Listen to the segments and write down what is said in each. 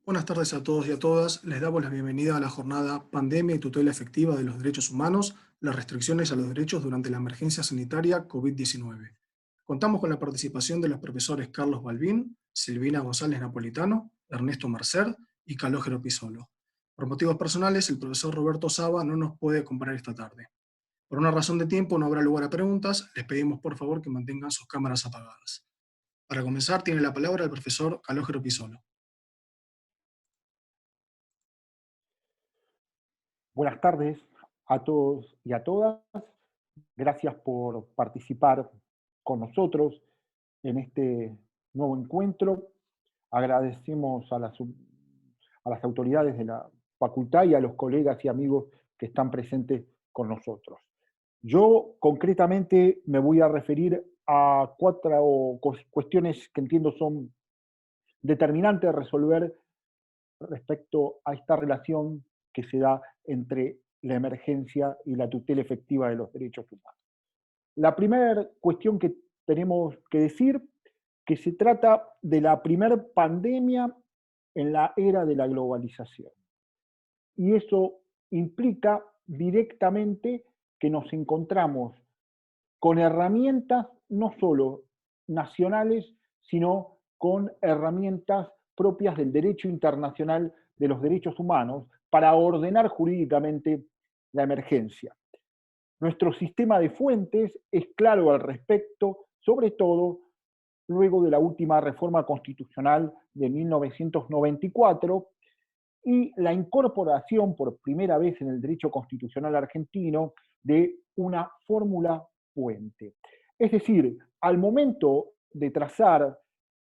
Buenas tardes a todos y a todas. Les damos la bienvenida a la jornada Pandemia y tutela efectiva de los derechos humanos, las restricciones a los derechos durante la emergencia sanitaria COVID-19. Contamos con la participación de los profesores Carlos Balbín, Silvina González Napolitano, Ernesto Mercer y Calógero Pisolo. Por motivos personales, el profesor Roberto Saba no nos puede acompañar esta tarde. Por una razón de tiempo no habrá lugar a preguntas. Les pedimos por favor que mantengan sus cámaras apagadas. Para comenzar, tiene la palabra el profesor Calógero Pisolo. Buenas tardes a todos y a todas. Gracias por participar con nosotros en este nuevo encuentro. Agradecemos a las autoridades de la facultad y a los colegas y amigos que están presentes con nosotros. Yo concretamente me voy a referir a cuatro cuestiones que entiendo son determinantes de resolver respecto a esta relación que se da entre la emergencia y la tutela efectiva de los derechos humanos. La primera cuestión que tenemos que decir que se trata de la primera pandemia en la era de la globalización. Y eso implica directamente que nos encontramos con herramientas no solo nacionales, sino con herramientas propias del derecho internacional de los derechos humanos para ordenar jurídicamente la emergencia. Nuestro sistema de fuentes es claro al respecto, sobre todo luego de la última reforma constitucional de 1994 y la incorporación por primera vez en el derecho constitucional argentino de una fórmula puente. Es decir, al momento de trazar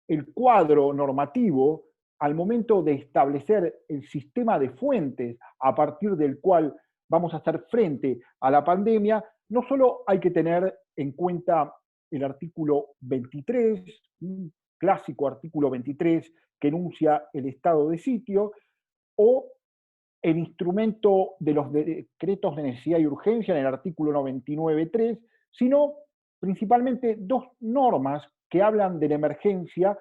el cuadro normativo, al momento de establecer el sistema de fuentes a partir del cual vamos a hacer frente a la pandemia, no solo hay que tener en cuenta el artículo 23, un clásico artículo 23 que enuncia el estado de sitio, o el instrumento de los decretos de necesidad y urgencia en el artículo 99.3, sino principalmente dos normas que hablan de la emergencia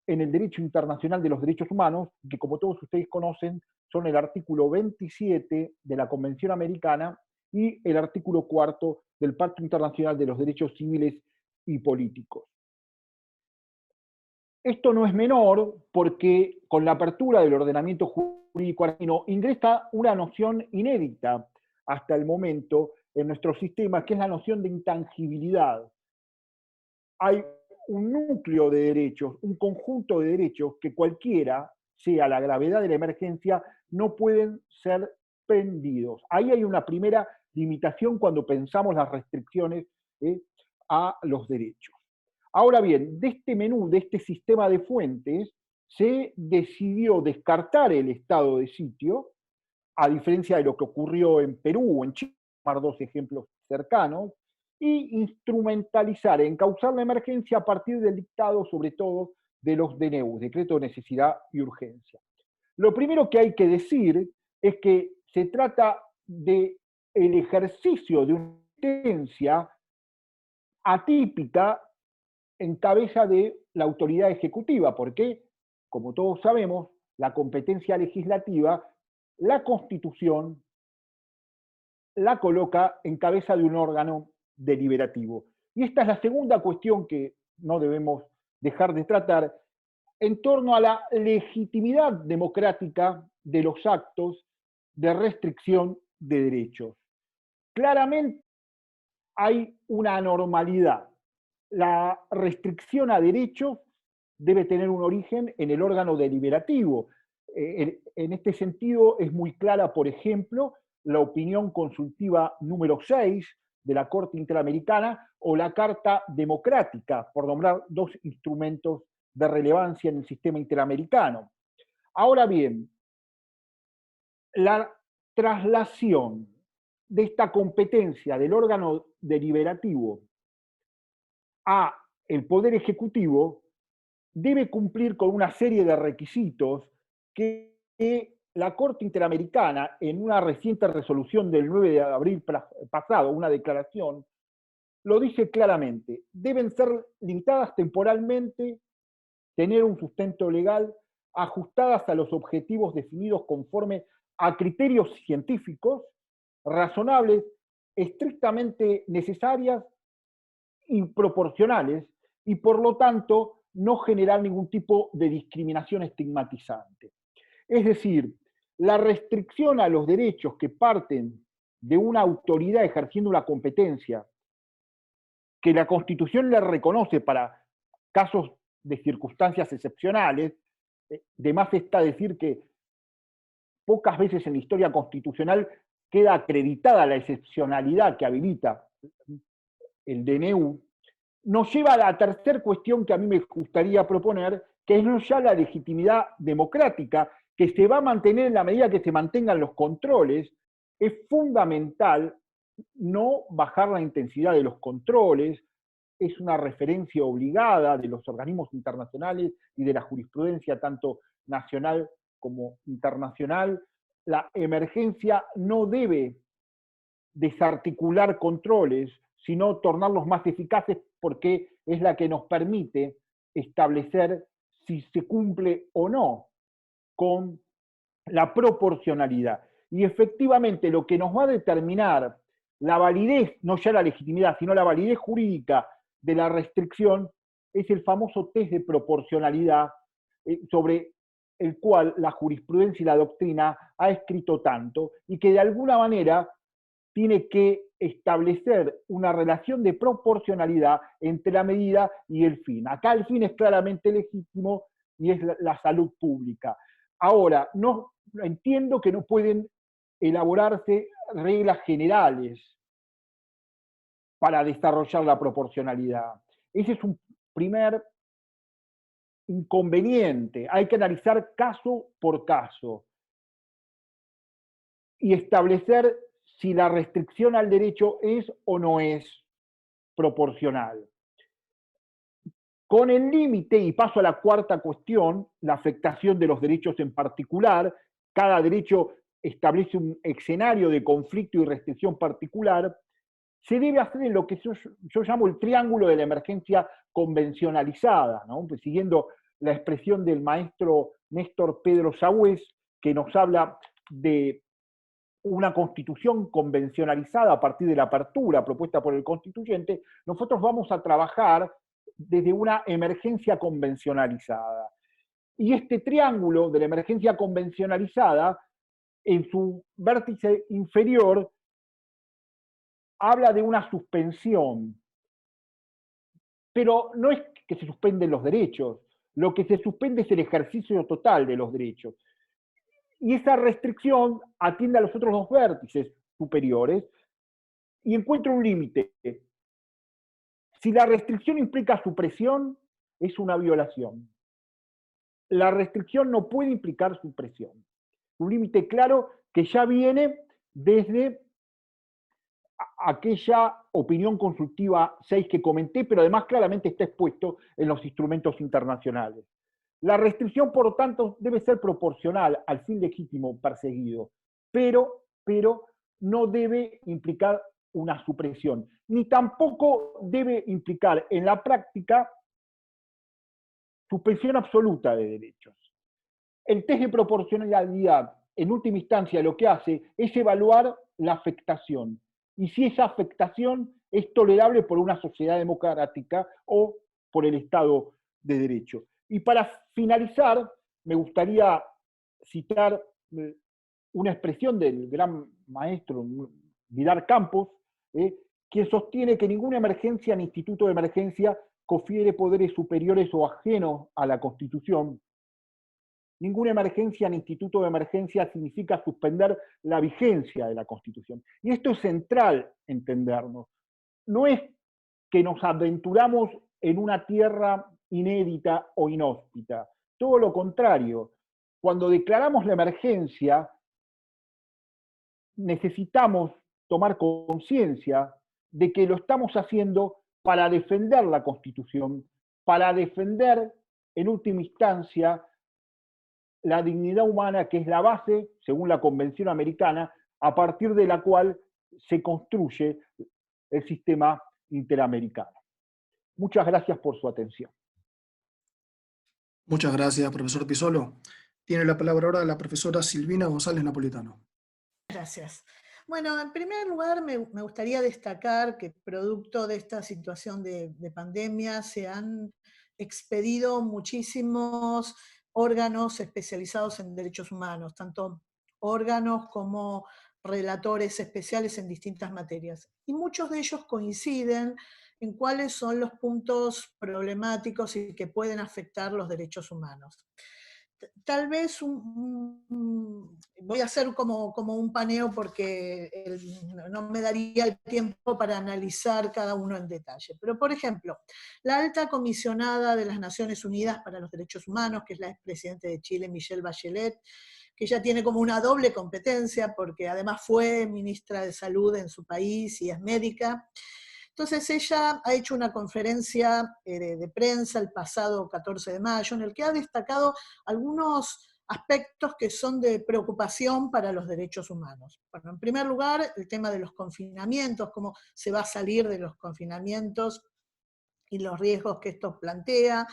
en el derecho internacional de los derechos humanos, que como todos ustedes conocen, son el artículo 27 de la Convención Americana y el artículo 4 del Pacto Internacional de los Derechos Civiles y Políticos. Esto no es menor porque con la apertura del ordenamiento jurídico argentino ingresa una noción inédita hasta el momento en nuestro sistema, que es la noción de intangibilidad. Hay un núcleo de derechos, un conjunto de derechos que cualquiera, sea la gravedad de la emergencia, no pueden ser prendidos. Ahí hay una primera limitación cuando pensamos las restricciones a los derechos. Ahora bien, de este menú, de este sistema de fuentes, se decidió descartar el estado de sitio, a diferencia de lo que ocurrió en Perú o en Chile, para dos ejemplos cercanos, y instrumentalizar, encauzar la emergencia a partir del dictado, sobre todo, de los DNU, Decreto de Necesidad y Urgencia. Lo primero que hay que decir es que se trata de el ejercicio de una competencia atípica en cabeza de la autoridad ejecutiva, porque, como todos sabemos, la competencia legislativa, la Constitución la coloca en cabeza de un órgano deliberativo. Y esta es la segunda cuestión que no debemos dejar de tratar en torno a la legitimidad democrática de los actos de restricción de derechos. Claramente hay una anormalidad. La restricción a derechos debe tener un origen en el órgano deliberativo. En este sentido es muy clara, por ejemplo, la opinión consultiva número 6 de la Corte Interamericana o la Carta Democrática, por nombrar dos instrumentos de relevancia en el sistema interamericano. Ahora bien, la traslación de esta competencia del órgano deliberativo a el Poder Ejecutivo debe cumplir con una serie de requisitos que la Corte Interamericana, en una reciente resolución del 9 de abril pasado, una declaración, lo dice claramente. Deben ser limitadas temporalmente, tener un sustento legal ajustadas a los objetivos definidos conforme a criterios científicos, razonables, estrictamente necesarias y proporcionales, y por lo tanto no generar ningún tipo de discriminación estigmatizante. Es decir, la restricción a los derechos que parten de una autoridad ejerciendo una competencia que la Constitución le reconoce para casos de circunstancias excepcionales, de más está decir que pocas veces en la historia constitucional queda acreditada la excepcionalidad que habilita el DNU, nos lleva a la tercera cuestión que a mí me gustaría proponer, que es no ya la legitimidad democrática, que se va a mantener en la medida que se mantengan los controles. Es fundamental no bajar la intensidad de los controles, es una referencia obligada de los organismos internacionales y de la jurisprudencia tanto nacional como internacional. La emergencia no debe desarticular controles, sino tornarlos más eficaces porque es la que nos permite establecer si se cumple o no con la proporcionalidad. Y efectivamente lo que nos va a determinar la validez, no ya la legitimidad, sino la validez jurídica de la restricción, es el famoso test de proporcionalidad sobre el cual la jurisprudencia y la doctrina ha escrito tanto y que de alguna manera tiene que establecer una relación de proporcionalidad entre la medida y el fin. Acá el fin es claramente legítimo y es la salud pública. Ahora, no entiendo que no pueden elaborarse reglas generales para desarrollar la proporcionalidad. Ese es un primer inconveniente. Hay que analizar caso por caso y establecer si la restricción al derecho es o no es proporcional. Con el límite, y paso a la cuarta cuestión, la afectación de los derechos en particular, cada derecho establece un escenario de conflicto y restricción particular, se debe hacer en lo que yo llamo el triángulo de la emergencia convencionalizada, ¿no? Pues siguiendo la expresión del maestro Néstor Pedro Sagüez, que nos habla de una constitución convencionalizada a partir de la apertura propuesta por el constituyente, nosotros vamos a trabajar desde una emergencia convencionalizada. Y este triángulo de la emergencia convencionalizada, en su vértice inferior, habla de una suspensión. Pero no es que se suspenden los derechos, lo que se suspende es el ejercicio total de los derechos. Y esa restricción atiende a los otros dos vértices superiores y encuentra un límite. Si la restricción implica supresión, es una violación. La restricción no puede implicar supresión. Un límite claro que ya viene desde aquella opinión consultiva 6 que comenté, pero además claramente está expuesto en los instrumentos internacionales. La restricción, por lo tanto, debe ser proporcional al fin legítimo perseguido, pero no debe implicar una supresión, ni tampoco debe implicar en la práctica suspensión absoluta de derechos. El test de proporcionalidad, en última instancia, lo que hace es evaluar la afectación, y si esa afectación es tolerable por una sociedad democrática o por el Estado de Derecho. Y para finalizar, me gustaría citar una expresión del gran maestro Vidal Campos, quien sostiene que ninguna emergencia ni instituto de emergencia confiere poderes superiores o ajenos a la Constitución. Ninguna emergencia ni instituto de emergencia significa suspender la vigencia de la Constitución. Y esto es central entendernos. No es que nos aventuramos en una tierra inédita o inhóspita. Todo lo contrario. Cuando declaramos la emergencia, necesitamos tomar conciencia de que lo estamos haciendo para defender la Constitución, para defender, en última instancia, la dignidad humana, que es la base, según la Convención Americana, a partir de la cual se construye el sistema interamericano. Muchas gracias por su atención. Muchas gracias, profesor Pisolo. Tiene la palabra ahora la profesora Silvina González Napolitano. Gracias. Bueno, en primer lugar me gustaría destacar que producto de esta situación de pandemia se han expedido muchísimos órganos especializados en derechos humanos, tanto órganos como relatores especiales en distintas materias. Y muchos de ellos coinciden en cuáles son los puntos problemáticos y que pueden afectar los derechos humanos. Tal vez voy a hacer como un paneo porque no me daría el tiempo para analizar cada uno en detalle. Pero, por ejemplo, la alta comisionada de las Naciones Unidas para los Derechos Humanos, que es la expresidenta de Chile, Michelle Bachelet, que ya tiene como una doble competencia, porque además fue ministra de Salud en su país y es médica. Entonces ella ha hecho una conferencia de prensa el pasado 14 de mayo en el que ha destacado algunos aspectos que son de preocupación para los derechos humanos. Bueno, en primer lugar, el tema de los confinamientos, cómo se va a salir de los confinamientos y los riesgos que esto plantea.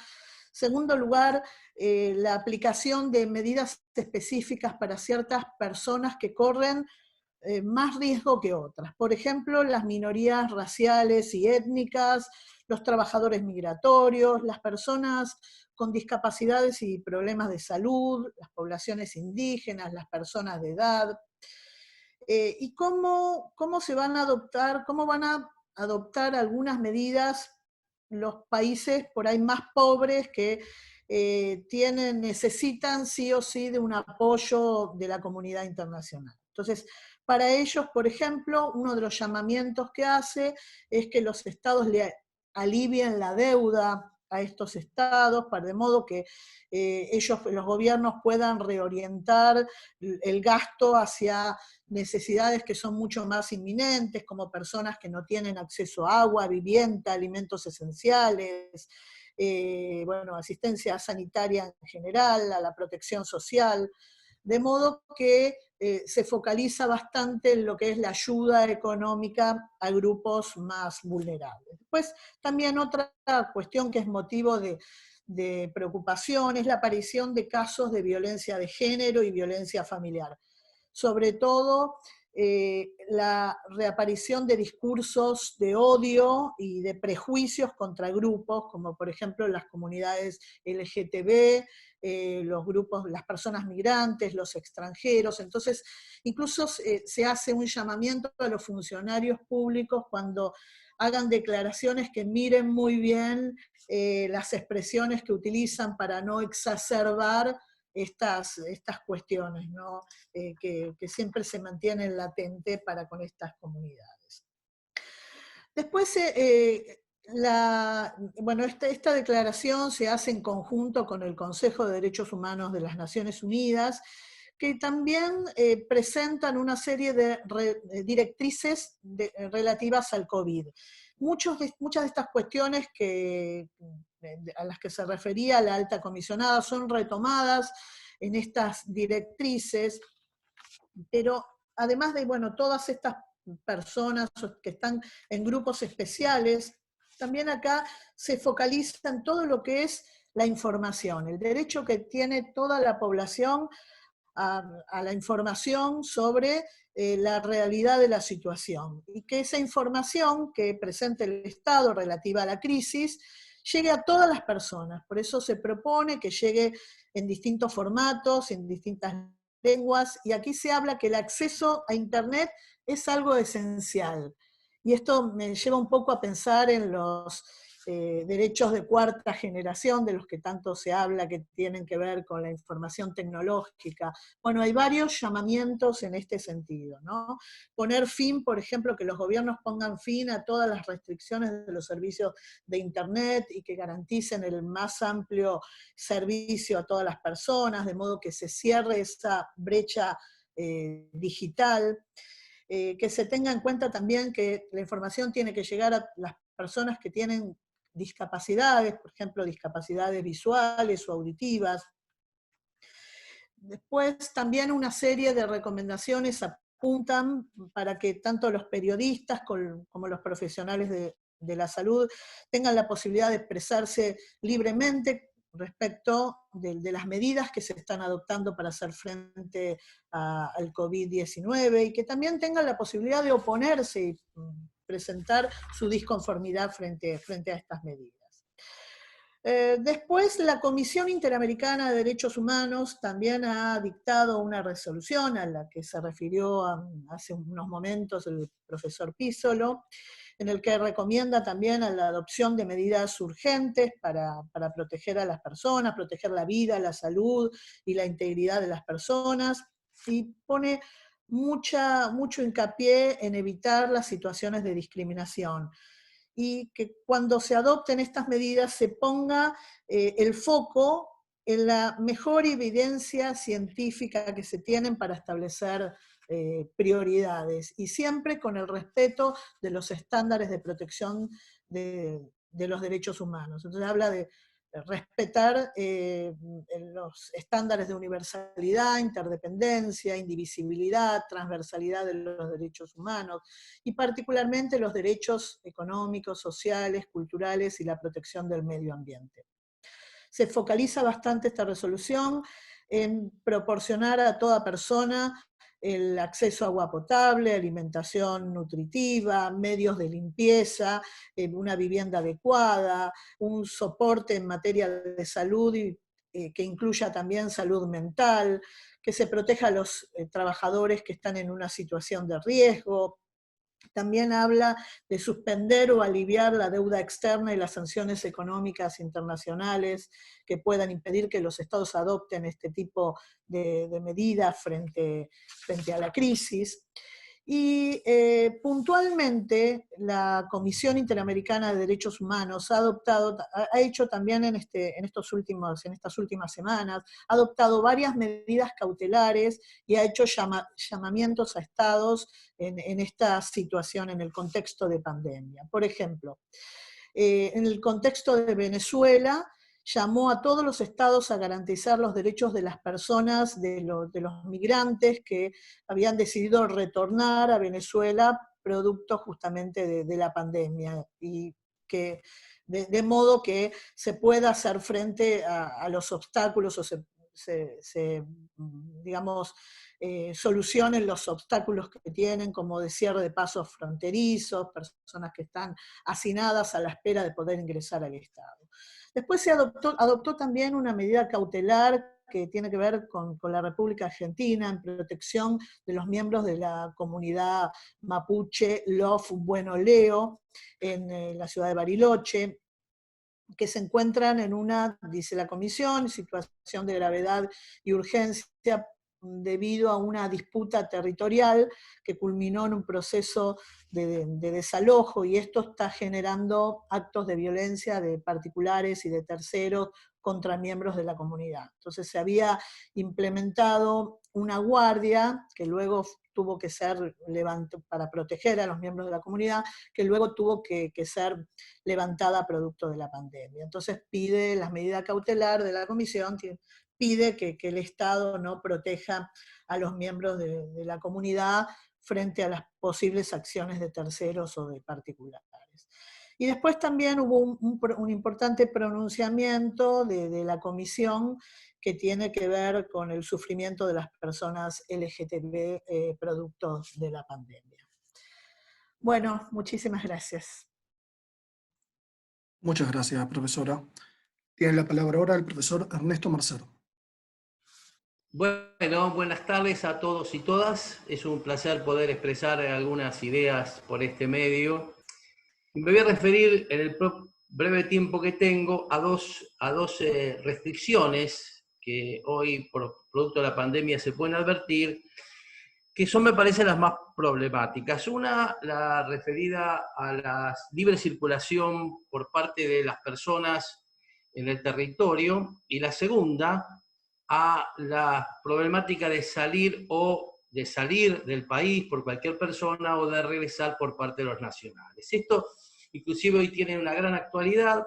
Segundo lugar, la aplicación de medidas específicas para ciertas personas que corren más riesgo que otras. Por ejemplo, las minorías raciales y étnicas, los trabajadores migratorios, las personas con discapacidades y problemas de salud, las poblaciones indígenas, las personas de edad. Y cómo se van a adoptar, cómo van a adoptar algunas medidas los países por ahí más pobres que necesitan sí o sí de un apoyo de la comunidad internacional. Entonces, para ellos, por ejemplo, uno de los llamamientos que hace es que los estados le alivien la deuda a estos estados, de modo que los gobiernos puedan reorientar el gasto hacia necesidades que son mucho más inminentes, como personas que no tienen acceso a agua, vivienda, alimentos esenciales, bueno, asistencia sanitaria en general, a la protección social, de modo que se focaliza bastante en lo que es la ayuda económica a grupos más vulnerables. Después, también otra cuestión que es motivo de preocupación es la aparición de casos de violencia de género y violencia familiar. Sobre todo la reaparición de discursos de odio y de prejuicios contra grupos, como por ejemplo las comunidades LGTB, los grupos, las personas migrantes, los extranjeros. Entonces, incluso se hace un llamamiento a los funcionarios públicos cuando hagan declaraciones que miren muy bien las expresiones que utilizan para no exacerbar estas cuestiones, ¿no? Que siempre se mantienen latentes para con estas comunidades. Después, bueno, esta declaración se hace en conjunto con el Consejo de Derechos Humanos de las Naciones Unidas, que también presentan una serie de directrices relativas al COVID. Muchas de estas cuestiones a las que se refería la alta comisionada son retomadas en estas directrices, pero además de, bueno, todas estas personas que están en grupos especiales, también acá se focaliza en todo lo que es la información, el derecho que tiene toda la población a la información sobre la realidad de la situación, y que esa información que presente el Estado relativa a la crisis llegue a todas las personas. Por eso se propone que llegue en distintos formatos, en distintas lenguas, y aquí se habla que el acceso a Internet es algo esencial. Y esto me lleva un poco a pensar en los derechos de cuarta generación, de los que tanto se habla, que tienen que ver con la información tecnológica. Bueno, hay varios llamamientos en este sentido, ¿no? Poner fin, por ejemplo, que los gobiernos pongan fin a todas las restricciones de los servicios de Internet y que garanticen el más amplio servicio a todas las personas, de modo que se cierre esa brecha digital. Que se tenga en cuenta también que la información tiene que llegar a las personas que tienen discapacidades, por ejemplo, discapacidades visuales o auditivas. Después también una serie de recomendaciones apuntan para que tanto los periodistas como los profesionales de la salud tengan la posibilidad de expresarse libremente respecto de las medidas que se están adoptando para hacer frente al COVID-19 y que también tengan la posibilidad de oponerse y presentar su disconformidad frente a estas medidas. Después, la Comisión Interamericana de Derechos Humanos también ha dictado una resolución a la que se refirió hace unos momentos el profesor Písolo, en el que recomienda también a la adopción de medidas urgentes para proteger a las personas, proteger la vida, la salud y la integridad de las personas, y pone mucho hincapié en evitar las situaciones de discriminación, y que cuando se adopten estas medidas se ponga el foco en la mejor evidencia científica que se tienen para establecer prioridades, y siempre con el respeto de los estándares de protección de los derechos humanos. Entonces habla de respetar los estándares de universalidad, interdependencia, indivisibilidad, transversalidad de los derechos humanos, y particularmente los derechos económicos, sociales, culturales y la protección del medio ambiente. Se focaliza bastante esta resolución en proporcionar a toda persona el acceso a agua potable, alimentación nutritiva, medios de limpieza, una vivienda adecuada, un soporte en materia de salud que incluya también salud mental, que se proteja a los trabajadores que están en una situación de riesgo. También habla de suspender o aliviar la deuda externa y las sanciones económicas internacionales que puedan impedir que los estados adopten este tipo de medidas frente a la crisis. Y puntualmente la Comisión Interamericana de Derechos Humanos ha hecho también en estas últimas semanas, ha adoptado varias medidas cautelares y ha hecho llamamientos a estados en esta situación, en el contexto de pandemia. Por ejemplo, en el contexto de Venezuela, llamó a todos los estados a garantizar los derechos de las personas, de los migrantes que habían decidido retornar a Venezuela producto justamente de la pandemia, y que de modo que se pueda hacer frente a los obstáculos, o digamos, solucionen los obstáculos que tienen, como de cierre de pasos fronterizos, personas que están hacinadas a la espera de poder ingresar al Estado. Después se adoptó también una medida cautelar que tiene que ver con la República Argentina en protección de los miembros de la comunidad mapuche Lof Bueno Leo en la ciudad de Bariloche, que se encuentran en una, dice la comisión, situación de gravedad y urgencia debido a una disputa territorial que culminó en un proceso de desalojo, y esto está generando actos de violencia de particulares y de terceros contra miembros de la comunidad. Entonces se había implementado una guardia que luego tuvo que ser levantada para proteger a los miembros de la comunidad, que luego tuvo que ser levantada producto de la pandemia. Entonces pide la medida cautelar de la comisión, pide que el Estado no proteja a los miembros de la comunidad frente a las posibles acciones de terceros o de particulares. Y después también hubo un importante pronunciamiento de la comisión que tiene que ver con el sufrimiento de las personas LGTB producto de la pandemia. Bueno, muchísimas gracias. Muchas gracias, profesora. Tiene la palabra ahora el profesor Ernesto Marcero. Bueno, buenas tardes a todos y todas. Es un placer poder expresar algunas ideas por este medio. Me voy a referir en el breve tiempo que tengo a dos restricciones que hoy, por producto de la pandemia, se pueden advertir, que son, me parece, las más problemáticas. Una, la referida a la libre circulación por parte de las personas en el territorio, y la segunda, a la problemática de salir del país por cualquier persona o de regresar por parte de los nacionales. Esto inclusive hoy tiene una gran actualidad.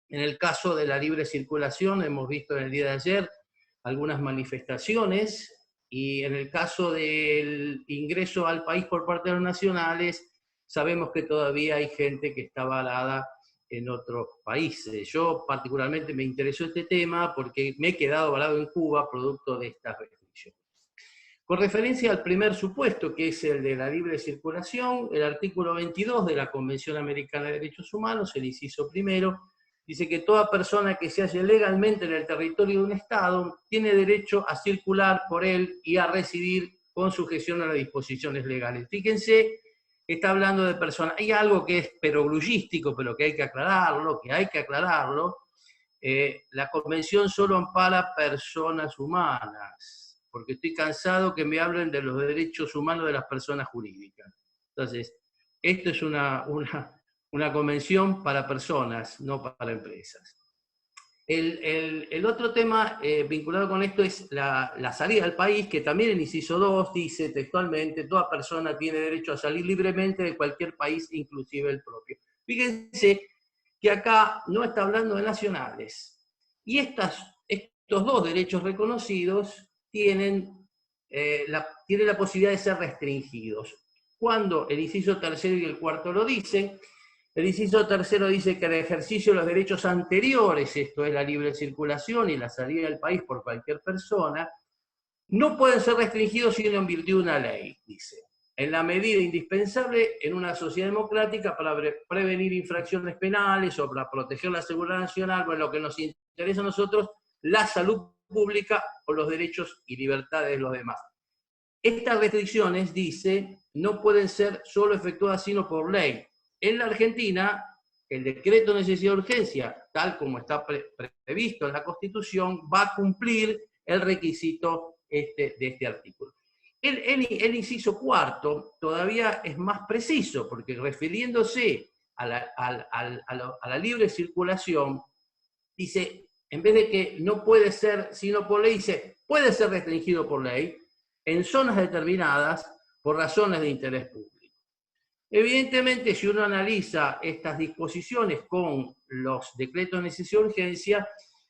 En el caso de la libre circulación hemos visto en el día de ayer algunas manifestaciones, y en el caso del ingreso al país por parte de los nacionales sabemos que todavía hay gente que está varada en otros países. Yo particularmente me interesó este tema porque me he quedado varado en Cuba producto de estas restricciones. Con referencia al primer supuesto, que es el de la libre circulación, el artículo 22 de la Convención Americana de Derechos Humanos, el inciso primero, dice que toda persona que se halle legalmente en el territorio de un Estado tiene derecho a circular por él y a residir con sujeción a las disposiciones legales. Fíjense, está hablando de personas. Hay algo que es perogrullístico, pero que hay que aclararlo, la Convención solo ampara personas humanas, porque estoy cansado que me hablen de los derechos humanos de las personas jurídicas. Entonces, esto es una convención para personas, no para empresas. El otro tema vinculado con esto es la salida del país, que también en inciso 2 dice textualmente: toda persona tiene derecho a salir libremente de cualquier país, inclusive el propio. Fíjense que acá no está hablando de nacionales. Y estos dos derechos reconocidos tienen la posibilidad de ser restringidos. Cuando el inciso tercero y el cuarto lo dicen, el inciso tercero dice que el ejercicio de los derechos anteriores, esto es la libre circulación y la salida del país por cualquier persona, no pueden ser restringidos sino en virtud de una ley, dice, en la medida indispensable en una sociedad democrática para prevenir infracciones penales o para proteger la seguridad nacional, o en lo que nos interesa a nosotros, la salud pública o los derechos y libertades de los demás. Estas restricciones, dice, no pueden ser solo efectuadas sino por ley. En la Argentina, el decreto de necesidad de urgencia, tal como está previsto en la Constitución, va a cumplir el requisito de este artículo. El inciso cuarto todavía es más preciso, porque refiriéndose a la libre circulación, dice, en vez de que no puede ser sino por ley, dice, puede ser restringido por ley en zonas determinadas por razones de interés público. Evidentemente, si uno analiza estas disposiciones con los decretos de necesidad de urgencia,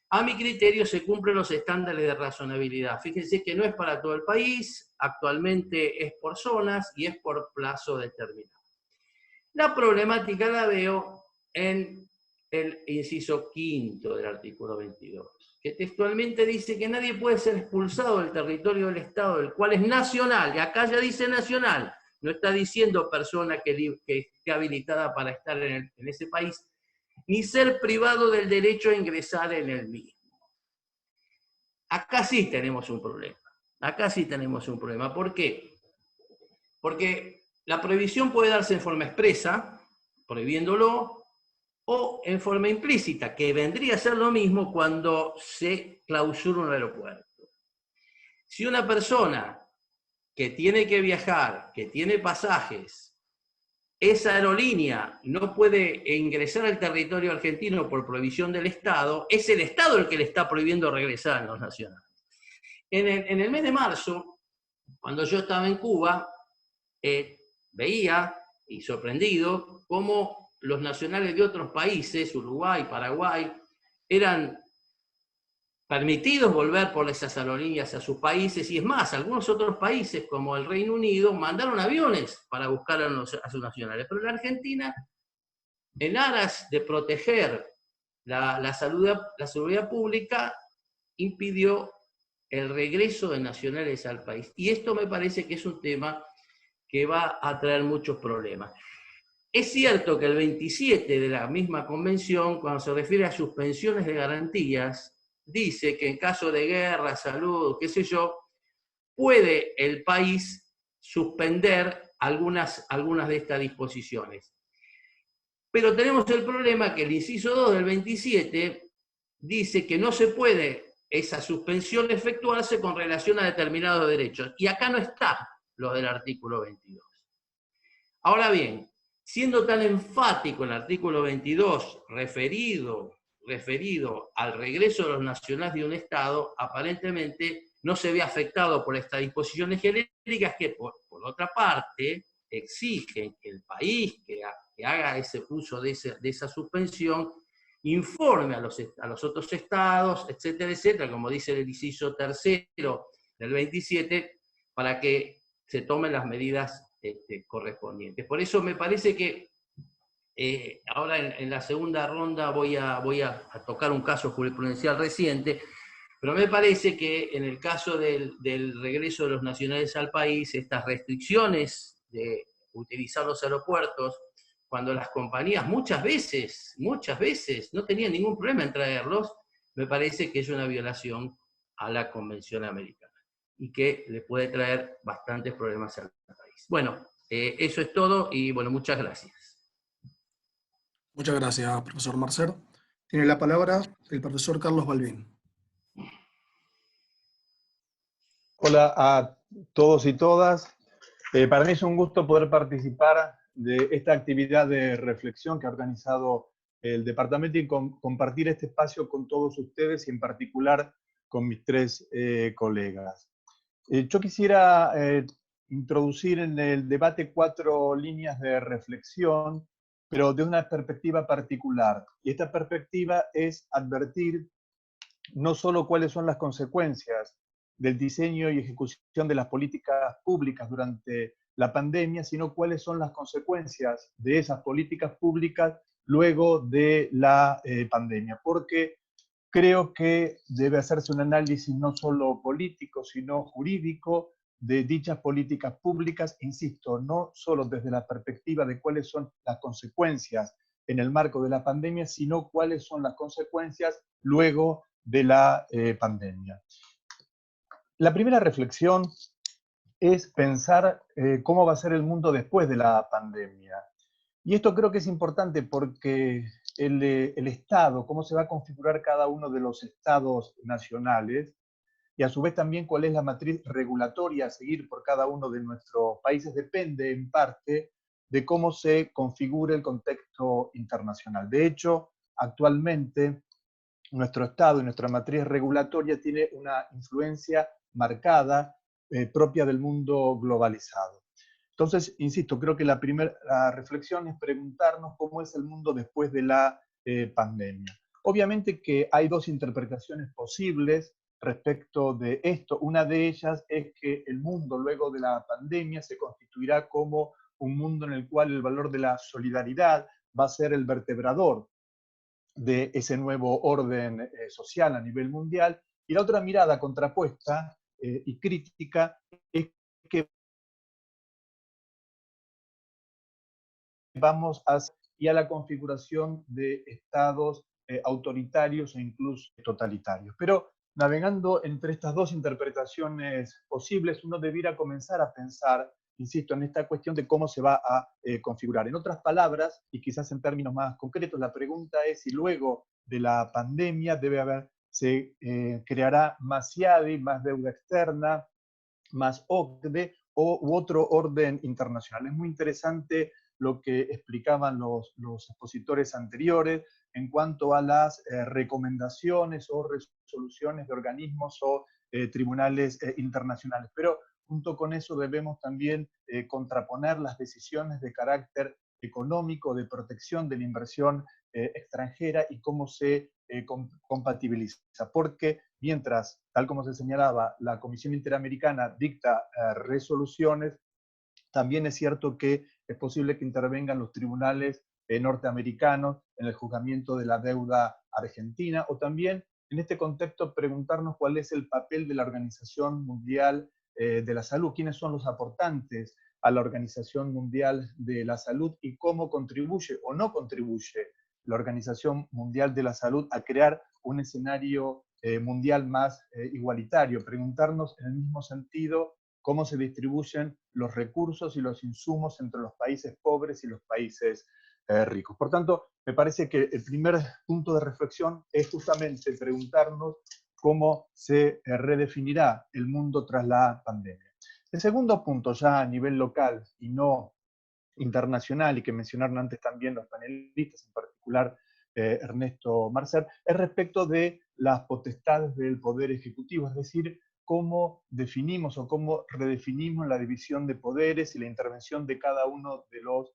a mi criterio se cumplen los estándares de razonabilidad. Fíjense que no es para todo el país, actualmente es por zonas y es por plazo determinado. La problemática la veo en el inciso quinto del artículo 22, que textualmente dice que nadie puede ser expulsado del territorio del Estado, el cual es nacional, y acá ya dice nacional, no está diciendo persona que esté habilitada para estar en ese país, ni ser privado del derecho a ingresar en el mismo. Acá sí tenemos un problema. ¿Por qué? Porque la prohibición puede darse en forma expresa, prohibiéndolo, o en forma implícita, que vendría a ser lo mismo cuando se clausura un aeropuerto. Si una persona que tiene que viajar, que tiene pasajes, esa aerolínea no puede ingresar al territorio argentino por prohibición del Estado, es el Estado el que le está prohibiendo regresar a los nacionales. En el mes de marzo, cuando yo estaba en Cuba, veía, y sorprendido, cómo los nacionales de otros países, Uruguay, Paraguay, eran permitidos volver por esas aerolíneas a sus países, y es más, algunos otros países, como el Reino Unido, mandaron aviones para buscar a sus nacionales. Pero la Argentina, en aras de proteger la seguridad pública, impidió el regreso de nacionales al país. Y esto me parece que es un tema que va a traer muchos problemas. Es cierto que el 27 de la misma convención, cuando se refiere a suspensiones de garantías, dice que en caso de guerra, salud, qué sé yo, puede el país suspender algunas de estas disposiciones. Pero tenemos el problema que el inciso 2 del 27 dice que no se puede esa suspensión efectuarse con relación a determinados derechos. Y acá no está lo del artículo 22. Ahora bien, siendo tan enfático el artículo 22 referido al regreso de los nacionales de un Estado, aparentemente no se ve afectado por estas disposiciones genéricas que, por otra parte, exigen que el país que haga ese uso de esa suspensión informe a los otros estados, etcétera, etcétera, como dice el inciso tercero del 27, para que se tomen las medidas correspondientes. Por eso me parece que ahora en la segunda ronda voy a tocar un caso jurisprudencial reciente, pero me parece que en el caso del regreso de los nacionales al país, estas restricciones de utilizar los aeropuertos, cuando las compañías muchas veces, no tenían ningún problema en traerlos, me parece que es una violación a la Convención Americana y que le puede traer bastantes problemas al país. Bueno, eso es todo y bueno, muchas gracias. Muchas gracias, profesor Marcer. Tiene la palabra el profesor Carlos Balbín. Hola a todos y todas. Para mí es un gusto poder participar de esta actividad de reflexión que ha organizado el departamento y compartir este espacio con todos ustedes y en particular con mis tres colegas. Yo quisiera introducir en el debate 4 líneas de reflexión, pero de una perspectiva particular. Y esta perspectiva es advertir no solo cuáles son las consecuencias del diseño y ejecución de las políticas públicas durante la pandemia, sino cuáles son las consecuencias de esas políticas públicas luego de la pandemia. Porque creo que debe hacerse un análisis no solo político, sino jurídico de dichas políticas públicas, insisto, no solo desde la perspectiva de cuáles son las consecuencias en el marco de la pandemia, sino cuáles son las consecuencias luego de la pandemia. La primera reflexión es pensar cómo va a ser el mundo después de la pandemia. Y esto creo que es importante porque el Estado, cómo se va a configurar cada uno de los estados nacionales, y a su vez también cuál es la matriz regulatoria a seguir por cada uno de nuestros países, depende en parte de cómo se configure el contexto internacional. De hecho, actualmente nuestro Estado y nuestra matriz regulatoria tiene una influencia marcada propia del mundo globalizado. Entonces, insisto, creo que la primera reflexión es preguntarnos cómo es el mundo después de la pandemia. Obviamente que hay dos interpretaciones posibles respecto de esto. Una de ellas es que el mundo luego de la pandemia se constituirá como un mundo en el cual el valor de la solidaridad va a ser el vertebrador de ese nuevo orden social a nivel mundial. Y la otra mirada contrapuesta y crítica es que vamos a la configuración de estados autoritarios e incluso totalitarios. Pero navegando entre estas dos interpretaciones posibles, uno debiera comenzar a pensar, insisto, en esta cuestión de cómo se va a configurar. En otras palabras, y quizás en términos más concretos, la pregunta es si luego de la pandemia se creará más IADI, más deuda externa, más OCDE u otro orden internacional. Es muy interesante lo que explicaban los expositores anteriores en cuanto a las recomendaciones o resoluciones de organismos o tribunales internacionales. Pero junto con eso debemos también contraponer las decisiones de carácter económico, de protección de la inversión extranjera y cómo se compatibiliza. Porque mientras, tal como se señalaba, la Comisión Interamericana dicta resoluciones, también es cierto que es posible que intervengan los tribunales norteamericanos en el juzgamiento de la deuda argentina, o también en este contexto preguntarnos cuál es el papel de la Organización Mundial de la Salud, quiénes son los aportantes a la Organización Mundial de la Salud y cómo contribuye o no contribuye la Organización Mundial de la Salud a crear un escenario mundial más igualitario. Preguntarnos en el mismo sentido cómo se distribuyen los recursos y los insumos entre los países pobres y los países ricos. Por tanto, me parece que el primer punto de reflexión es justamente preguntarnos cómo se redefinirá el mundo tras la pandemia. El segundo punto, ya a nivel local y no internacional, y que mencionaron antes también los panelistas, en particular Ernesto Marcer, es respecto de las potestades del Poder Ejecutivo, es decir, cómo definimos o cómo redefinimos la división de poderes y la intervención de cada uno de los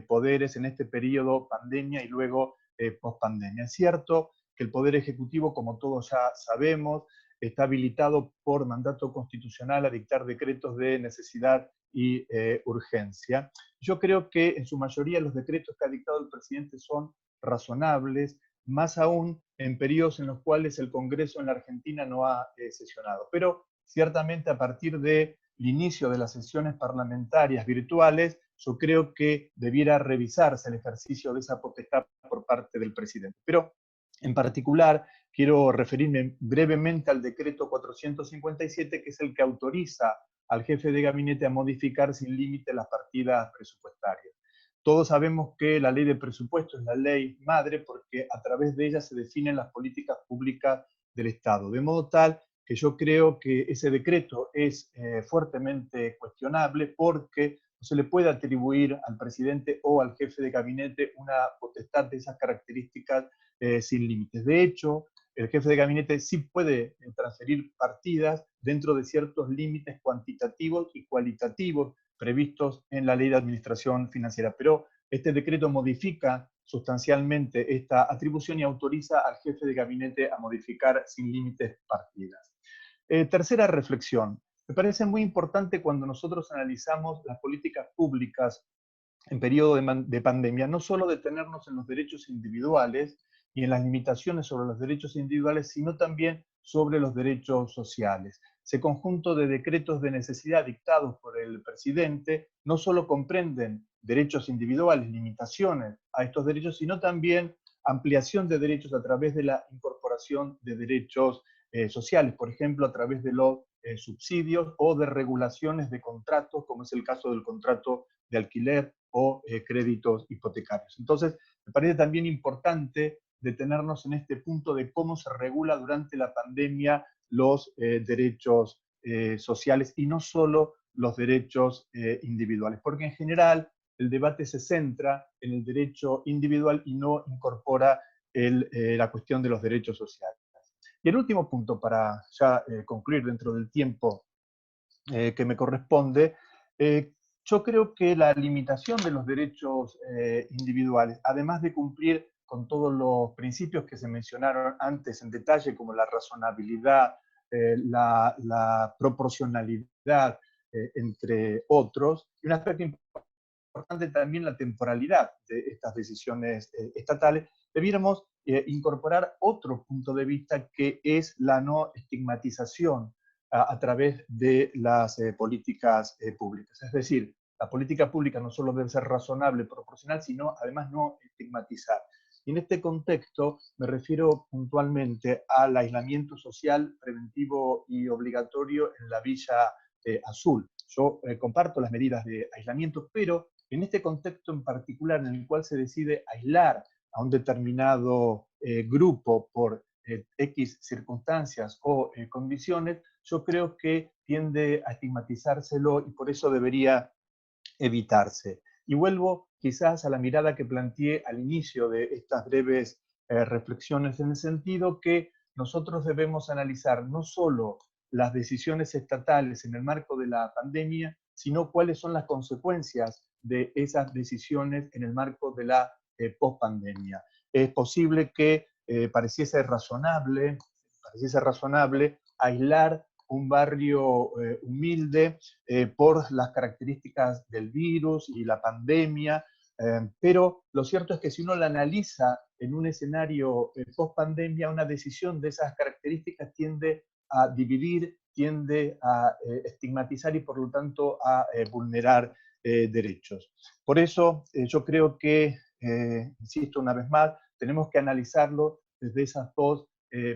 poderes en este periodo pandemia y luego post-pandemia. Es cierto que el Poder Ejecutivo, como todos ya sabemos, está habilitado por mandato constitucional a dictar decretos de necesidad y urgencia. Yo creo que en su mayoría los decretos que ha dictado el presidente son razonables, más aún en periodos en los cuales el Congreso en la Argentina no ha sesionado. Pero ciertamente a partir del inicio de las sesiones parlamentarias virtuales, yo creo que debiera revisarse el ejercicio de esa potestad por parte del presidente. Pero en particular quiero referirme brevemente al decreto 457, que es el que autoriza al jefe de gabinete a modificar sin límite las partidas presupuestarias. Todos sabemos que la ley de presupuesto es la ley madre porque a través de ella se definen las políticas públicas del Estado, de modo tal que yo creo que ese decreto es fuertemente cuestionable porque no se le puede atribuir al presidente o al jefe de gabinete una potestad de esas características sin límites. De hecho, el jefe de gabinete sí puede transferir partidas dentro de ciertos límites cuantitativos y cualitativos previstos en la Ley de Administración Financiera. Pero este decreto modifica sustancialmente esta atribución y autoriza al jefe de gabinete a modificar sin límites partidas. Tercera reflexión. Me parece muy importante cuando nosotros analizamos las políticas públicas en periodo de pandemia, no solo detenernos en los derechos individuales y en las limitaciones sobre los derechos individuales, sino también sobre los derechos sociales. Ese conjunto de decretos de necesidad dictados por el presidente no solo comprenden derechos individuales, limitaciones a estos derechos, sino también ampliación de derechos a través de la incorporación de derechos sociales, por ejemplo, a través de los subsidios o de regulaciones de contratos, como es el caso del contrato de alquiler o créditos hipotecarios. Entonces, me parece también importante detenernos en este punto de cómo se regula durante la pandemia los derechos sociales y no solo los derechos individuales, porque en general el debate se centra en el derecho individual y no incorpora la cuestión de los derechos sociales. Y el último punto, para ya concluir dentro del tiempo que me corresponde, yo creo que la limitación de los derechos individuales, además de cumplir con todos los principios que se mencionaron antes en detalle, como la razonabilidad, la proporcionalidad, entre otros, y un aspecto importante también la temporalidad de estas decisiones estatales, debiéramos incorporar otro punto de vista que es la no estigmatización a través de las políticas públicas. Es decir, la política pública no solo debe ser razonable, proporcional, sino además no estigmatizar. Y en este contexto me refiero puntualmente al aislamiento social preventivo y obligatorio en la Villa Azul. Yo comparto las medidas de aislamiento, pero en este contexto en particular en el cual se decide aislar a un determinado grupo por X circunstancias o condiciones, yo creo que tiende a estigmatizárselo y por eso debería evitarse. Y vuelvo quizás a la mirada que planteé al inicio de estas breves reflexiones, en el sentido que nosotros debemos analizar no solo las decisiones estatales en el marco de la pandemia, sino cuáles son las consecuencias de esas decisiones en el marco de la pospandemia. Es posible que pareciese razonable aislar un barrio humilde por las características del virus y la pandemia, pero lo cierto es que si uno la analiza en un escenario post-pandemia, una decisión de esas características tiende a dividir, tiende a estigmatizar y por lo tanto a vulnerar derechos. Por eso yo creo que, insisto una vez más, tenemos que analizarlo desde esas dos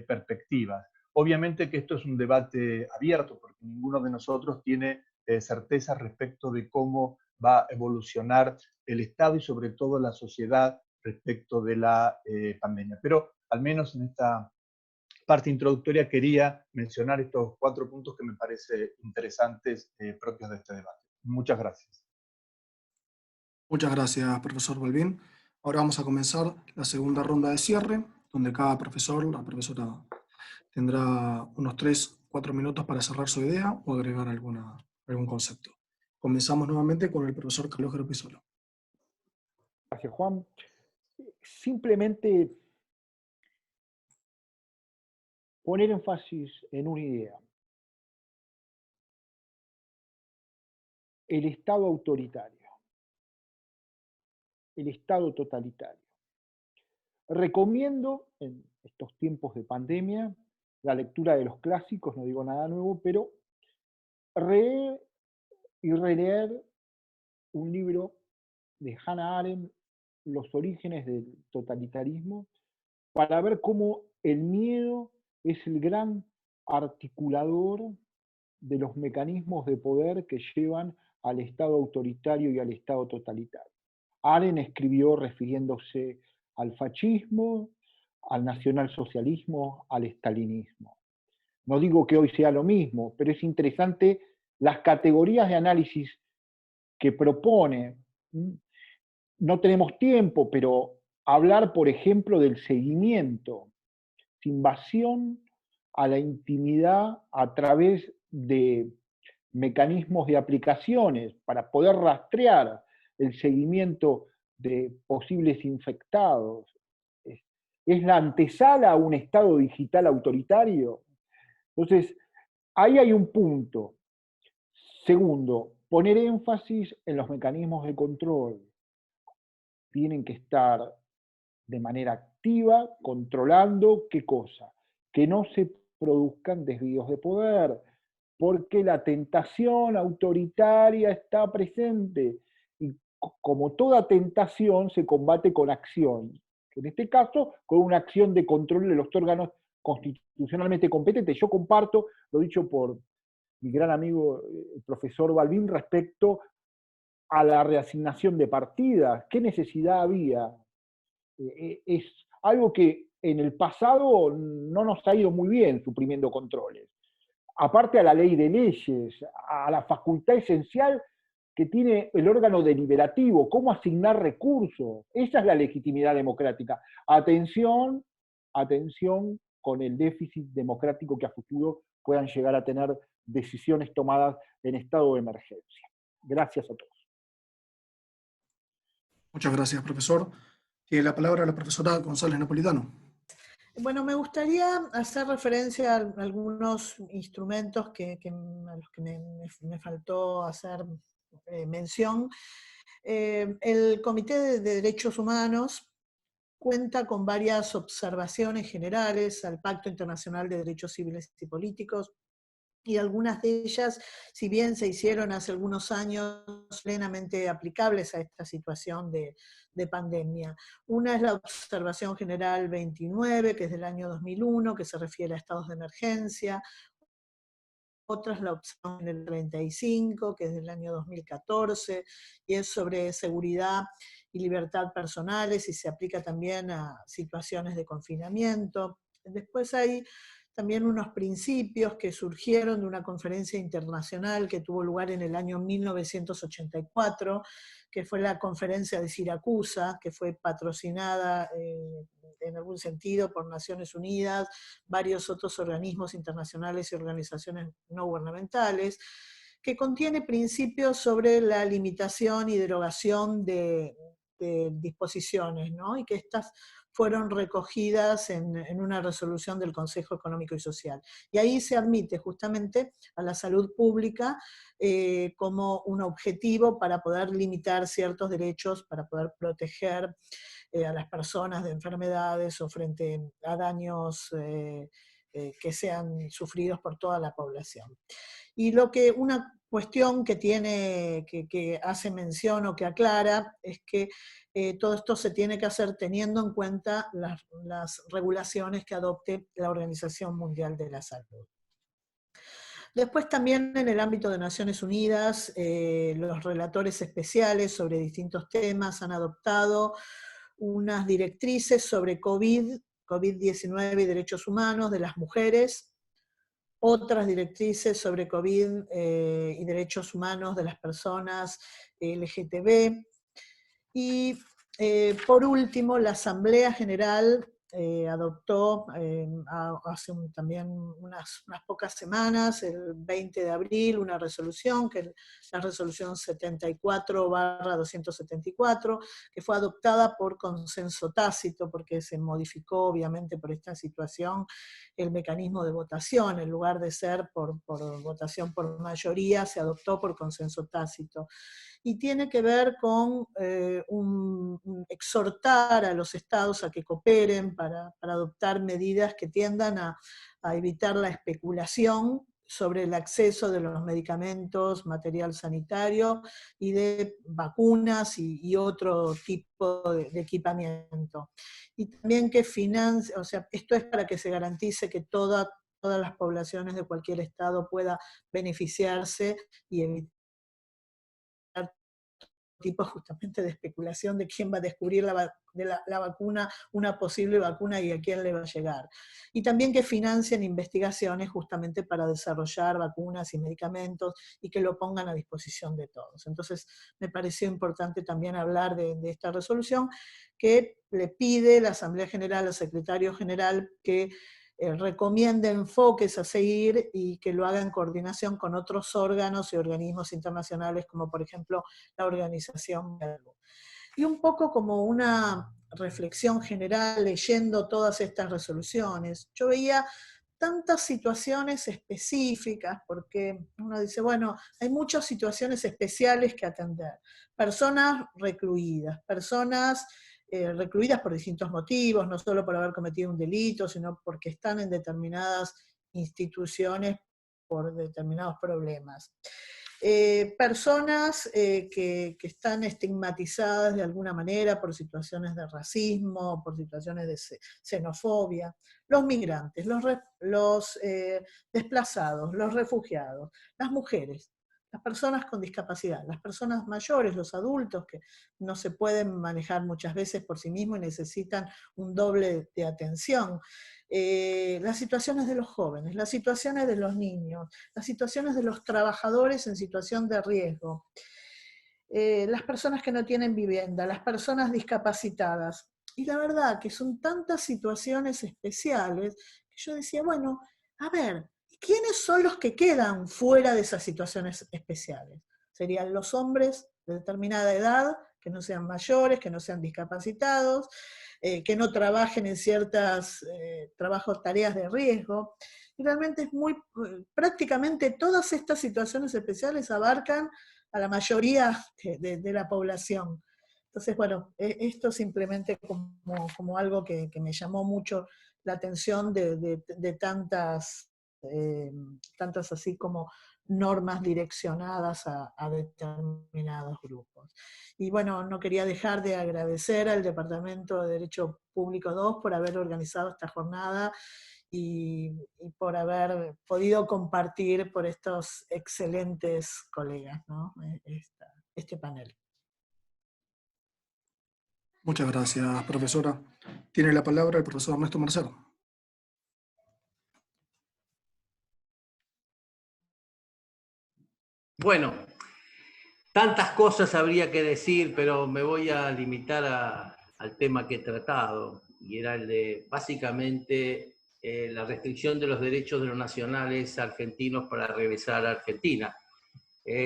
perspectivas. Obviamente que esto es un debate abierto, porque ninguno de nosotros tiene certeza respecto de cómo va a evolucionar el Estado y sobre todo la sociedad respecto de la pandemia. Pero al menos en esta parte introductoria quería mencionar estos 4 puntos que me parecen interesantes propios de este debate. Muchas gracias. Muchas gracias, profesor Balbín. Ahora vamos a comenzar la segunda ronda de cierre, donde cada profesor, la profesora, tendrá unos 3-4 minutos para cerrar su idea o agregar algún concepto. Comenzamos nuevamente con el profesor Calogero Pisola. Gracias, Juan. Simplemente poner énfasis en una idea. El Estado autoritario, el Estado totalitario. Recomiendo en estos tiempos de pandemia la lectura de los clásicos, no digo nada nuevo, pero leer y releer un libro de Hannah Arendt, Los orígenes del totalitarismo, para ver cómo el miedo es el gran articulador de los mecanismos de poder que llevan al Estado autoritario y al Estado totalitario. Arendt escribió refiriéndose al fascismo, al nacionalsocialismo, al estalinismo. No digo que hoy sea lo mismo, pero es interesante las categorías de análisis que propone. No tenemos tiempo, pero hablar, por ejemplo, del seguimiento, invasión a la intimidad a través de mecanismos de aplicaciones para poder rastrear el seguimiento de posibles infectados. Es la antesala a un Estado digital autoritario. Entonces, ahí hay un punto. Segundo, poner énfasis en los mecanismos de control. Tienen que estar de manera activa, controlando qué cosa, que no se produzcan desvíos de poder, porque la tentación autoritaria está presente y como toda tentación se combate con acción, en este caso con una acción de control de los órganos constitucionalmente competentes. Yo comparto lo dicho por mi gran amigo el profesor Balbín respecto a la reasignación de partidas. ¿Qué necesidad había? Es algo que en el pasado no nos ha ido muy bien suprimiendo controles. Aparte a la ley de leyes, a la facultad esencial que tiene el órgano deliberativo, cómo asignar recursos. Esa es la legitimidad democrática. Atención, atención con el déficit democrático que a futuro puedan llegar a tener decisiones tomadas en estado de emergencia. Gracias a todos. Muchas gracias, profesor. Tiene la palabra la profesora González Napolitano. Bueno, me gustaría hacer referencia a algunos instrumentos a los que me faltó hacer mención. El Comité de Derechos Humanos cuenta con varias observaciones generales al Pacto Internacional de Derechos Civiles y Políticos, y algunas de ellas, si bien se hicieron hace algunos años, plenamente aplicables a esta situación de pandemia. Una es la Observación General 29, que es del año 2001, que se refiere a estados de emergencia. Otra es la Observación General 35, que es del año 2014, y es sobre seguridad y libertad personales, y se aplica también a situaciones de confinamiento. Después hay también unos principios que surgieron de una conferencia internacional que tuvo lugar en el año 1984, que fue la conferencia de Siracusa, que fue patrocinada en algún sentido por Naciones Unidas, varios otros organismos internacionales y organizaciones no gubernamentales, que contiene principios sobre la limitación y derogación de disposiciones, ¿no? Y que estas fueron recogidas en una resolución del Consejo Económico y Social. Y ahí se admite justamente a la salud pública como un objetivo para poder limitar ciertos derechos, para poder proteger a las personas de enfermedades o frente a daños que sean sufridos por toda la población. Y una cuestión que hace mención o que aclara es que todo esto se tiene que hacer teniendo en cuenta las regulaciones que adopte la Organización Mundial de la Salud. Después también en el ámbito de Naciones Unidas, los relatores especiales sobre distintos temas han adoptado unas directrices sobre COVID-19 y derechos humanos de las mujeres, otras directrices sobre COVID y derechos humanos de las personas LGTB, y por último la Asamblea General adoptó hace también unas pocas semanas, el 20 de abril, una resolución, que es la resolución 74/274, que fue adoptada por consenso tácito, porque se modificó obviamente por esta situación el mecanismo de votación, en lugar de ser por votación por mayoría, se adoptó por consenso tácito. Y tiene que ver con exhortar a los estados a que cooperen para adoptar medidas que tiendan a evitar la especulación sobre el acceso de los medicamentos, material sanitario y de vacunas y otro tipo de equipamiento. Y también que financie, o sea, esto es para que se garantice que todas las poblaciones de cualquier estado pueda beneficiarse y evitar tipos justamente de especulación de quién va a descubrir la vacuna, una posible vacuna y a quién le va a llegar. Y también que financien investigaciones justamente para desarrollar vacunas y medicamentos y que lo pongan a disposición de todos. Entonces me pareció importante también hablar de esta resolución que le pide la Asamblea General al Secretario General que recomiende enfoques a seguir y que lo haga en coordinación con otros órganos y organismos internacionales, como por ejemplo la Organización Mundial. Y un poco como una reflexión general, leyendo todas estas resoluciones, yo veía tantas situaciones específicas, porque uno dice, bueno, hay muchas situaciones especiales que atender. Personas recluidas, personas recluidas por distintos motivos, no solo por haber cometido un delito, sino porque están en determinadas instituciones por determinados problemas. Personas que están estigmatizadas de alguna manera por situaciones de racismo, por situaciones de xenofobia, los migrantes, los desplazados, los refugiados, las mujeres, las personas con discapacidad, las personas mayores, los adultos que no se pueden manejar muchas veces por sí mismos y necesitan un doble de atención. Las situaciones de los jóvenes, las situaciones de los niños, las situaciones de los trabajadores en situación de riesgo, las personas que no tienen vivienda, las personas discapacitadas. Y la verdad que son tantas situaciones especiales que yo decía, bueno, a ver, ¿quiénes son los que quedan fuera de esas situaciones especiales? Serían los hombres de determinada edad, que no sean mayores, que no sean discapacitados, que no trabajen en ciertas tareas de riesgo. Y realmente es prácticamente todas estas situaciones especiales abarcan a la mayoría de la población. Entonces, bueno, esto simplemente como algo que me llamó mucho la atención de tantas así como normas direccionadas a determinados grupos. Y bueno, no quería dejar de agradecer al Departamento de Derecho Público 2 por haber organizado esta jornada y por haber podido compartir por estos excelentes colegas, ¿no? Este panel. Muchas gracias, profesora. Tiene la palabra el profesor Ernesto Mercer. Bueno, tantas cosas habría que decir, pero me voy a limitar al tema que he tratado, y era el de, básicamente, la restricción de los derechos de los nacionales argentinos para regresar a Argentina.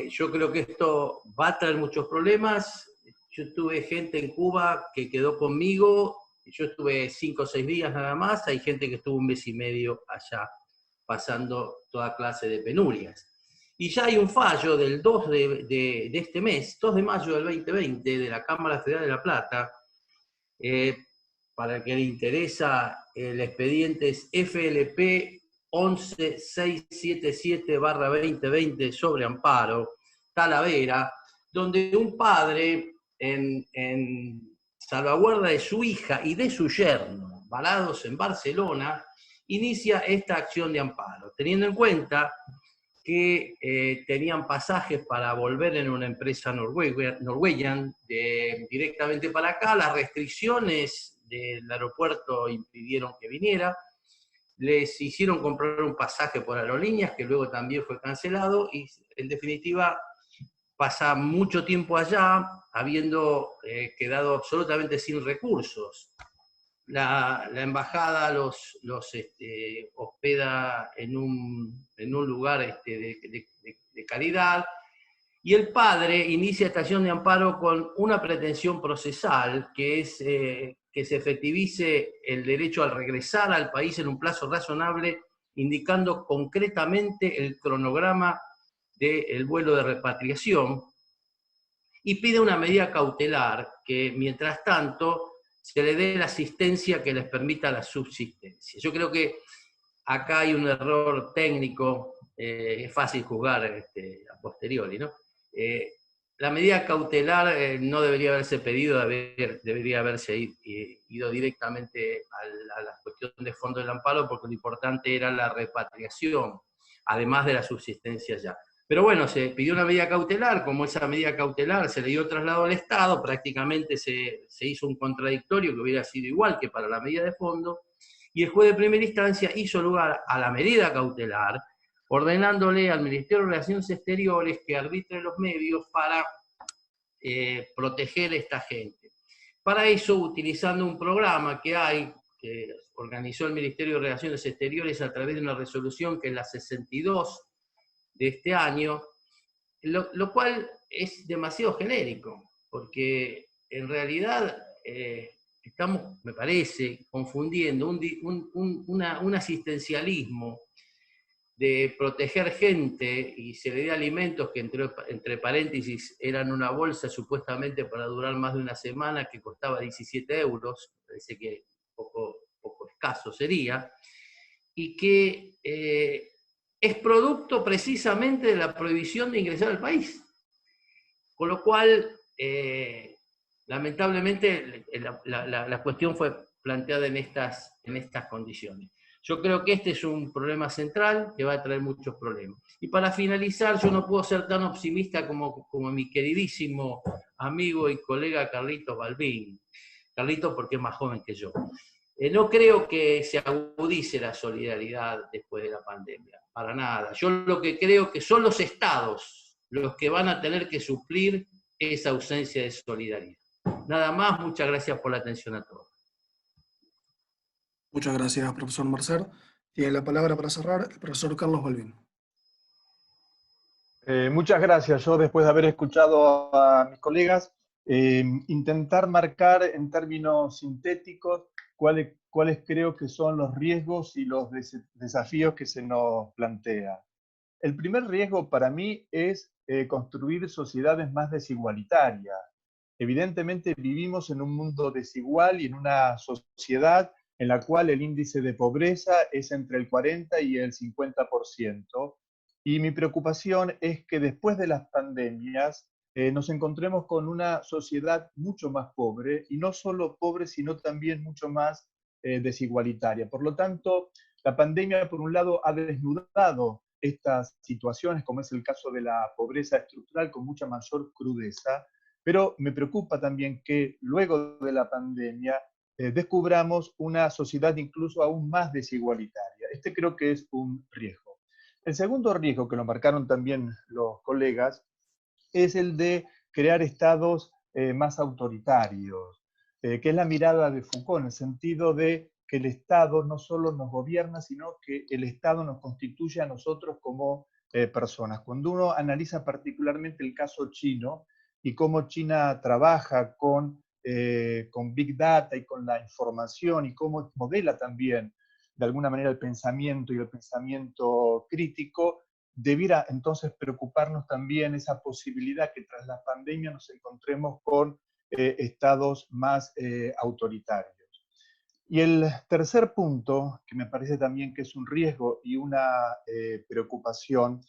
Yo creo que esto va a traer muchos problemas. Yo tuve gente en Cuba que quedó conmigo, yo estuve 5 o 6 días nada más, hay gente que estuvo 1 mes y medio allá, pasando toda clase de penurias. Y ya hay un fallo del 2 de este mes, 2 de mayo del 2020, de la Cámara Federal de La Plata. Para el que le interesa, el expediente es FLP 11677/2020 sobre amparo, Talavera, donde un padre, en salvaguarda de su hija y de su yerno, varados en Barcelona, inicia esta acción de amparo, teniendo en cuenta que tenían pasajes para volver en una empresa Norwegian directamente para acá. Las restricciones del aeropuerto impidieron que viniera. Les hicieron comprar un pasaje por aerolíneas, que luego también fue cancelado, y en definitiva pasa mucho tiempo allá, habiendo quedado absolutamente sin recursos. la embajada los hospeda en un lugar de caridad, y el padre inicia esta acción de amparo con una pretensión procesal, que es que se efectivice el derecho al regresar al país en un plazo razonable, indicando concretamente el cronograma del vuelo de repatriación, y pide una medida cautelar que, mientras tanto, se le dé la asistencia que les permita la subsistencia. Yo creo que acá hay un error técnico, es fácil juzgar a posteriori, ¿no? La medida cautelar no debería haberse pedido, debería haberse ido directamente a la cuestión de fondo del amparo, porque lo importante era la repatriación, además de la subsistencia ya. Pero bueno, se pidió una medida cautelar, como esa medida cautelar se le dio traslado al Estado, prácticamente se hizo un contradictorio que hubiera sido igual que para la medida de fondo, y el juez de primera instancia hizo lugar a la medida cautelar, ordenándole al Ministerio de Relaciones Exteriores que arbitre los medios para proteger a esta gente. Para eso, utilizando un programa que organizó el Ministerio de Relaciones Exteriores a través de una resolución que es la 62 de este año, lo cual es demasiado genérico, porque en realidad estamos, me parece, confundiendo un asistencialismo de proteger gente y se le dé alimentos que, entre paréntesis, eran una bolsa supuestamente para durar más de una semana, que costaba 17 euros, parece que poco escaso sería, y que es producto precisamente de la prohibición de ingresar al país. Con lo cual, lamentablemente, la cuestión fue planteada en estas condiciones. Yo creo que este es un problema central que va a traer muchos problemas. Y para finalizar, yo no puedo ser tan optimista como mi queridísimo amigo y colega Carlitos Balbín. Carlitos porque es más joven que yo. No creo que se agudice la solidaridad después de la pandemia, para nada. Yo lo que creo que son los estados los que van a tener que suplir esa ausencia de solidaridad. Nada más, muchas gracias por la atención a todos. Muchas gracias, profesor Mercer. Tiene la palabra para cerrar el profesor Carlos Balbín. Muchas gracias. Yo, después de haber escuchado a mis colegas, intentar marcar en términos sintéticos cuáles creo que son los riesgos y los desafíos que se nos plantea. El primer riesgo para mí es construir sociedades más desigualitarias. Evidentemente vivimos en un mundo desigual y en una sociedad en la cual el índice de pobreza es entre el 40 y el 50%. Y mi preocupación es que después de las pandemias nos encontremos con una sociedad mucho más pobre, y no solo pobre, sino también mucho más desigualitaria. Por lo tanto, la pandemia, por un lado, ha desnudado estas situaciones, como es el caso de la pobreza estructural, con mucha mayor crudeza, pero me preocupa también que luego de la pandemia descubramos una sociedad incluso aún más desigualitaria. Este creo que es un riesgo. El segundo riesgo, que lo marcaron también los colegas, es el de crear estados más autoritarios, que es la mirada de Foucault, en el sentido de que el Estado no solo nos gobierna, sino que el Estado nos constituye a nosotros como personas. Cuando uno analiza particularmente el caso chino y cómo China trabaja con Big Data y con la información, y cómo modela también de alguna manera el pensamiento y el pensamiento crítico, debiera entonces preocuparnos también esa posibilidad que tras la pandemia nos encontremos con estados más autoritarios. Y el tercer punto, que me parece también que es un riesgo y una preocupación,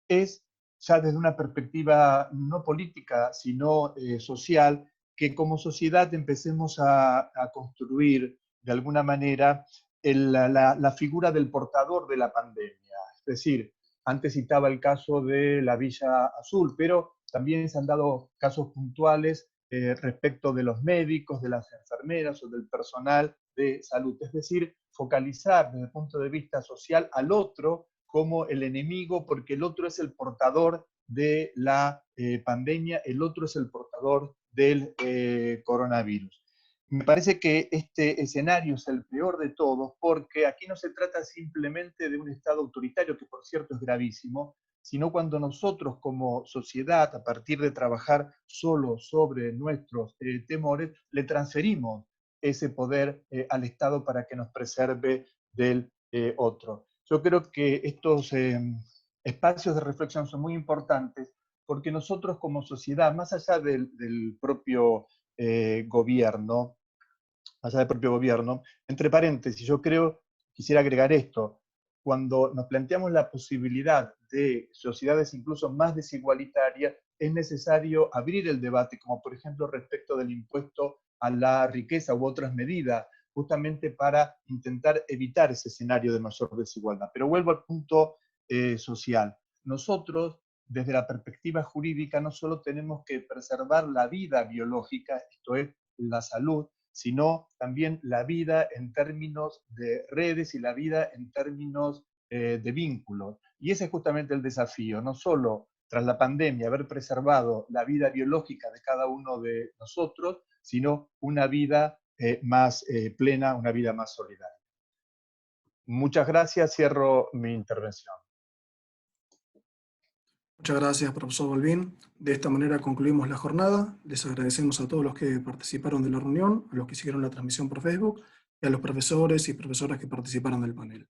es ya desde una perspectiva no política, sino social, que como sociedad empecemos a construir de alguna manera la figura del portador de la pandemia. Es decir, antes citaba el caso de la Villa Azul, pero también se han dado casos puntuales respecto de los médicos, de las enfermeras o del personal de salud. Es decir, focalizar desde el punto de vista social al otro como el enemigo, porque el otro es el portador de la pandemia, el otro es el portador del coronavirus. Me parece que este escenario es el peor de todos, porque aquí no se trata simplemente de un Estado autoritario, que por cierto es gravísimo, sino cuando nosotros como sociedad, a partir de trabajar solo sobre nuestros temores, le transferimos ese poder al Estado para que nos preserve del otro. Yo creo que estos espacios de reflexión son muy importantes porque nosotros como sociedad, más allá del propio gobierno, entre paréntesis, yo creo, quisiera agregar esto, cuando nos planteamos la posibilidad de sociedades incluso más desigualitarias, es necesario abrir el debate, como por ejemplo respecto del impuesto a la riqueza u otras medidas, justamente para intentar evitar ese escenario de mayor desigualdad. Pero vuelvo al punto social. Nosotros, desde la perspectiva jurídica, no solo tenemos que preservar la vida biológica, esto es, la salud, sino también la vida en términos de redes y la vida en términos de vínculos. Y ese es justamente el desafío, no solo tras la pandemia haber preservado la vida biológica de cada uno de nosotros, sino una vida más plena, una vida más solidaria. Muchas gracias, cierro mi intervención. Muchas gracias, profesor Balbín. De esta manera concluimos la jornada. Les agradecemos a todos los que participaron de la reunión, a los que siguieron la transmisión por Facebook y a los profesores y profesoras que participaron del panel.